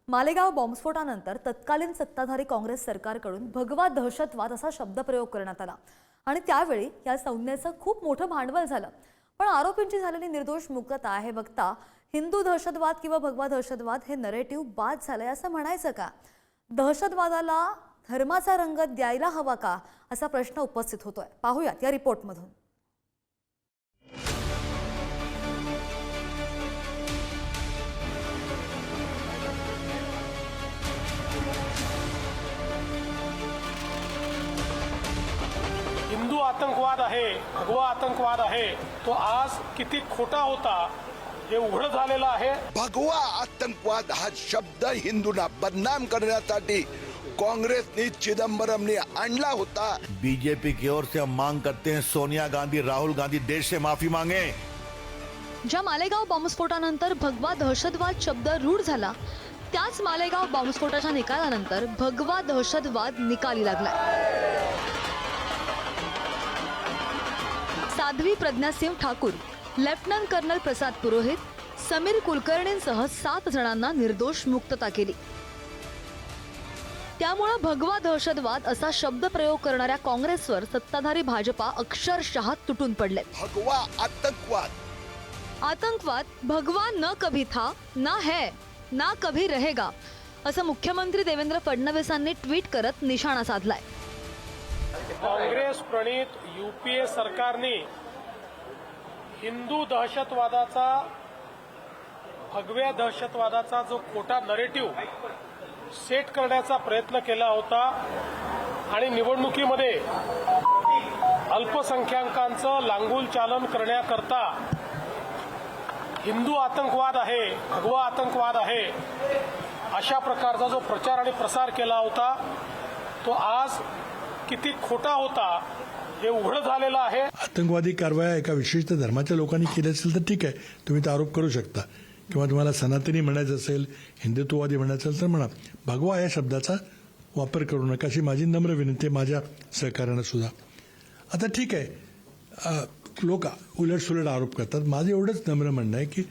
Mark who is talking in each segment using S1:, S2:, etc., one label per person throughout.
S1: मालेगाव बॉम्बस्फोटानंतर तत्कालीन सत्ताधारी काँग्रेस सरकारकडून भगवा दहशतवाद असा शब्दप्रयोग करण्यात आला आणि त्यावेळी या संज्ञेचं खूप मोठं भांडवल झालं। पण आरोपींची झालेली निर्दोष मुक्तता हे बघता हिंदू दहशतवाद किंवा भगवा दहशतवाद हे नरेटिव्ह बाद झालंय असं म्हणायचं का? दहशतवादाला धर्माचा रंग द्यायला हवा का असा प्रश्न उपस्थित होतोय। पाहूयात या रिपोर्टमधून।
S2: हिंदू आतंकवाद आहे, भगवा आतंकवाद आहे, तो आज किती खोटा होता हे उघड झालेलं आहे।
S3: भगवा आतंकवाद हा शब्द हिंदूंना बदनाम करण्यासाठी कांग्रेसने चिदंबरमने आणला होता।
S4: बीजेपी की ओर से हम मांग करते हैं सोनिया गांधी, राहुल गांधी देश से माफी मांगे।
S1: ज्या मालेगाव बॉम्बस्फोटानंतर भगवा दहशतवाद शब्द रूढ झाला, त्याच मालेगाव बॉम्बस्फोटाच्या निकालानंतर भगवा दहशतवाद निकाली लागलाय। साध्वी प्रज्ञासिंह ठाकूर, लेफ्टनंट कर्नल प्रसाद पुरोहित, समीर कुलकर्णींसह 7 जणांना निर्दोष मुक्तता केली। त्यामुळे भगवा दहशतवाद असा शब्द प्रयोग करणाऱ्या काँग्रेसवर सत्ताधारी भाजपा अक्षरशः तुटून पडले।
S3: भगवा आतंकवाद,
S1: आतंकवाद भगवा न कभी था, ना है, ना कभी रहेगा असं मुख्यमंत्री देवेंद्र फडणवीसांनी ट्विट करत निशाणा साधलाय।
S2: काँग्रेस प्रणित यूपीए सरकारने हिंदू दहशतवादाचा, भगव्या दहशतवादाचा जो खोटा नरेटिव्ह सेट करण्याचा प्रयत्न केला होता आणि निवडणुकीमध्ये अल्पसंख्याकांचं लांगुल चालन करण्याकरता हिंदू आतंकवाद आहे, भगवा आतंकवाद आहे अशा प्रकारचा जो प्रचार आणि प्रसार केला होता तो आज किती खोटा होता हे उघड झालेलं आहे।
S5: आतंकवादी कारवाया एका विशिष्ट धर्माच्या लोकांनी केल्या असेल तर ठीक आहे, तुम्ही तो आरोप करू शकता, किंवा तुम्हाला सनातनी म्हणायचं असेल, हिंदुत्ववादी म्हणायचं असेल तर म्हणा। भगवा या शब्दाचा वापर करू नका अशी माझी नम्र विनंती माझ्या सहकार्यानं सुद्धा। आता ठीक आहे, लोक उलटसुलट आरोप करतात। माझं एवढंच नम्र म्हणणं आहे की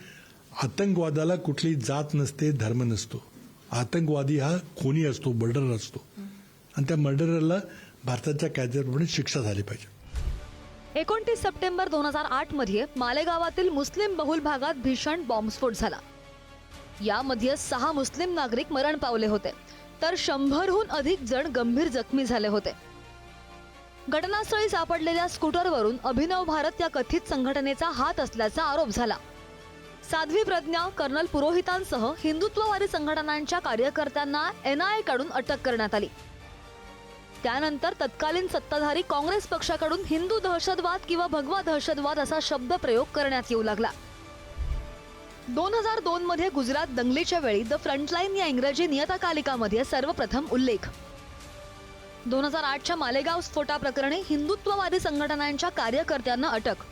S5: आतंकवादाला कुठली जात नसते, धर्म नसतो। आतंकवादी हा खूनी असतो, मर्डरर असतो, आणि त्या मर्डररला भारताच्या कायद्याप्रमाणे शिक्षा झाली पाहिजे।
S1: 29 सप्टेंबर 2008 मध्ये मालेगावातील मुस्लिम बहुल भागात भीषण बॉम्बस्फोट झाला। यामध्ये 6 मुस्लिम नागरिक मरण पावले होते, तर 100हून अधिक जण गंभीर जखमी झाले होते। घटनास्थळी सापडलेल्या स्कूटरवरून अभिनव भारत या कथित संघटनेचा हात असल्याचा आरोप झाला। साध्वी प्रज्ञा, कर्नल पुरोहितांसह हिंदुत्ववादी संघटनांच्या कार्यकर्त्यांना NIA कडून अटक करण्यात आली। त्यानंतर तत्कालीन सत्ताधारी काँग्रेस पक्षाकडून हिंदू दहशतवाद किंवा भगवा दहशतवाद असा शब्द प्रयोग करण्यात येऊ लागला। 2002 मध्ये गुजरात दंगलीच्या वेळी द फ्रंटलाईन या इंग्रजी नियतकालिकामध्ये सर्वप्रथम उल्लेख। 2008च्या मालेगाव स्फोटाप्रकरणी हिंदुत्ववादी संघटनांच्या कार्यकर्त्यांना अटक।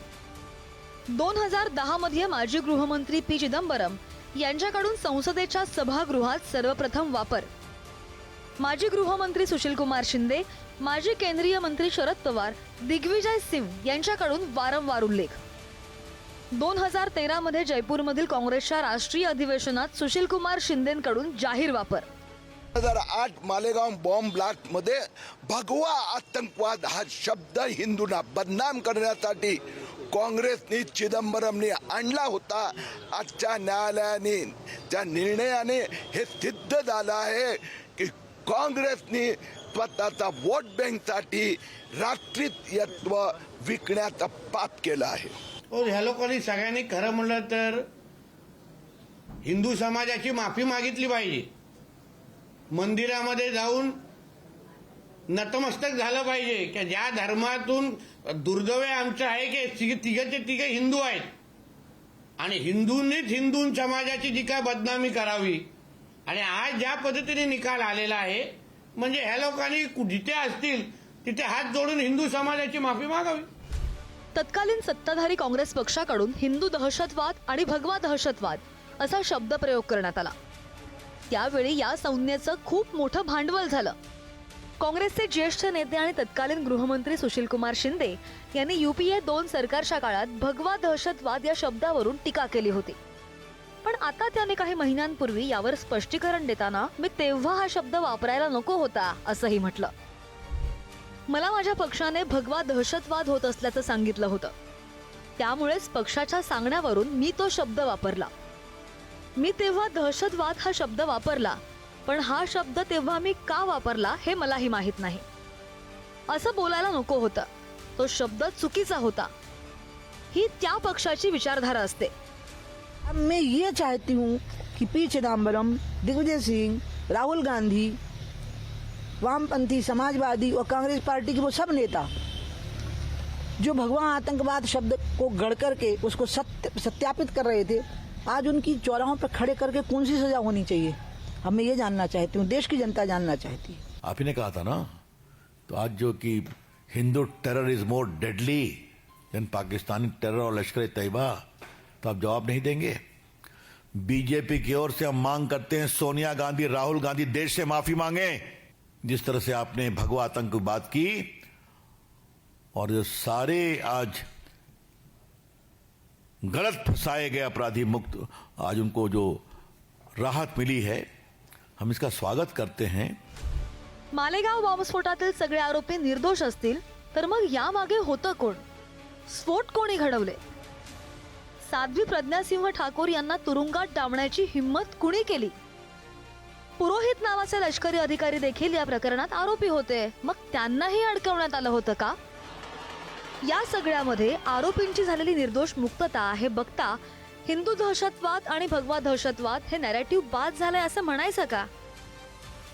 S1: 2010 मध्ये माजी गृहमंत्री P. चिदंबरम यांच्याकडून संसदेच्या सभागृहात सर्वप्रथम वापर। माजी गृहमंत्री सुशील कुमार शिंदे, माजी केंद्रीय मंत्री शरद पवार, दिग्विजय सिंह यांच्याकडून वारंवार उल्लेख। 2013 मध्ये जयपूरमधील काँग्रेसच्या राष्ट्रीय अधिवेशनात सुशील कुमार शिंदेंकडून जाहीर वापर।
S3: 2008 मालेगाव बॉम्ब ब्लास्ट मध्ये भगवा आतंकवाद हा शब्द हिंदूंना बदनाम करण्यासाठी काँग्रेसने चिदंबरमने आणला होता। आजच्या न्यायालयाने त्या निर्णयाने हे सिद्ध झालं आहे की काँग्रेसने स्वतःचा वोट बँकसाठी राष्ट्रीयत्व विकण्याचं पाप केलं आहे।
S6: ह्या लोकांनी सगळ्यांनी खरं म्हणलं तर हिंदू समाजाची माफी मागितली पाहिजे, मंदिरामध्ये जाऊन नतमस्तक झालं पाहिजे की ज्या धर्मातून दुर्दैव आमचं आहे की तिघेचे तिघे हिंदू आहेत आणि हिंदूंनीच हिंदू समाजाची जी काय बदनामी करावी, आणि आज ज्या पद्धतीने निकाल आलेला आहे म्हणजे ह्या लोकांनी जिथे असतील तिथे हात जोडून हिंदू समाजाची माफी मागावी।
S1: तत्कालीन सत्ताधारी काँग्रेस पक्षाकडून हिंदू दहशतवाद आणि भगवा दहशतवाद असा शब्द प्रयोग करण्यात आला। त्यावेळी या संज्ञेचं खूप मोठं भांडवल झालं। काँग्रेसचे ज्येष्ठ नेते आणि तत्कालीन गृहमंत्री सुशील कुमार शिंदे यांनी UPA 2 सरकारच्या काळात भगवा दहशतवाद या शब्दावरून टीका केली होती। पण आता त्याने काही महिन्यांपूर्वी यावर स्पष्टीकरण देताना मी तेव्हा हा शब्द वापरायला नको होता असंही म्हटलं. मला माझ्या पक्षाने भगवा दहशतवाद होत असल्याचं सांगितलं होतं. त्यामुळेच पक्षाच्या सांगण्यावरून मी तो शब्द वापरला. मी तेव्हा दहशतवाद हा शब्द वापरला, पण हा शब्द तेव्हा मी का वापरला हे मलाही माहित नाही. असं बोलायला नको होतं. तो शब्द चुकीचा होता. ही त्या पक्षाची विचारधारा असते.
S7: अब मैं ये चाहती हूँ कि पी चिदम्बरम, दिग्विजय सिंह, राहुल गांधी, वामपंथी, समाजवादी और कांग्रेस पार्टी के वो सब नेता जो भगवा आतंकवाद शब्द को गढ़ करके उसको सत्यापित कर रहे थे, आज उनकी चौराहों पर खड़े करके कौन सी सजा होनी चाहिए, अब मैं ये जानना चाहती हूँ, देश की जनता जानना चाहती है.
S4: आप ही ने कहा था ना, तो आज जो कि Hindu terror is more deadly than Pakistani terror और लश्कर तैयबा, तो आप जवाब नहीं देंगे? बीजेपी की ओर से हम मांग करते हैं सोनिया गांधी, राहुल गांधी देश से माफी मांगे. जिस तरह से आपने भगवा आतंक की बात की और जो सारे आज गलत फंसाए गए अपराधी मुक्त आज उनको जो राहत मिली है, हम इसका स्वागत करते हैं.
S1: मालेगाव बॉम्बस्फोटातील सगळे आरोपी निर्दोष असतील तर मग यामागे होतं कोण? स्फोट कोणी घडवले? साध्वी प्रज्ञासिंह ठाकूर यांना तुरुंगात डांबण्याची हिंमत कुणी केली? पुरोहित नावाचे लष्करी अधिकारी देखील या प्रकरणात आरोपी होते. मग त्यांनाही अडकवण्यात आलं होतं का? या सगळ्यामध्ये आरोपींची झालेली निर्दोष मुक्तता हे बघता हिंदू दहशतवाद आणि भगवा दहशतवाद हे नॅरेटिव्ह बाद झालंय असं म्हणायचं का?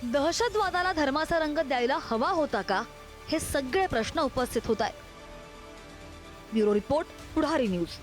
S1: दहशतवादाला धर्माचा रंग द्यायला हवा होता का? हे सगळे प्रश्न उपस्थित होत आहेत. ब्युरो रिपोर्ट, पुढारी न्यूज.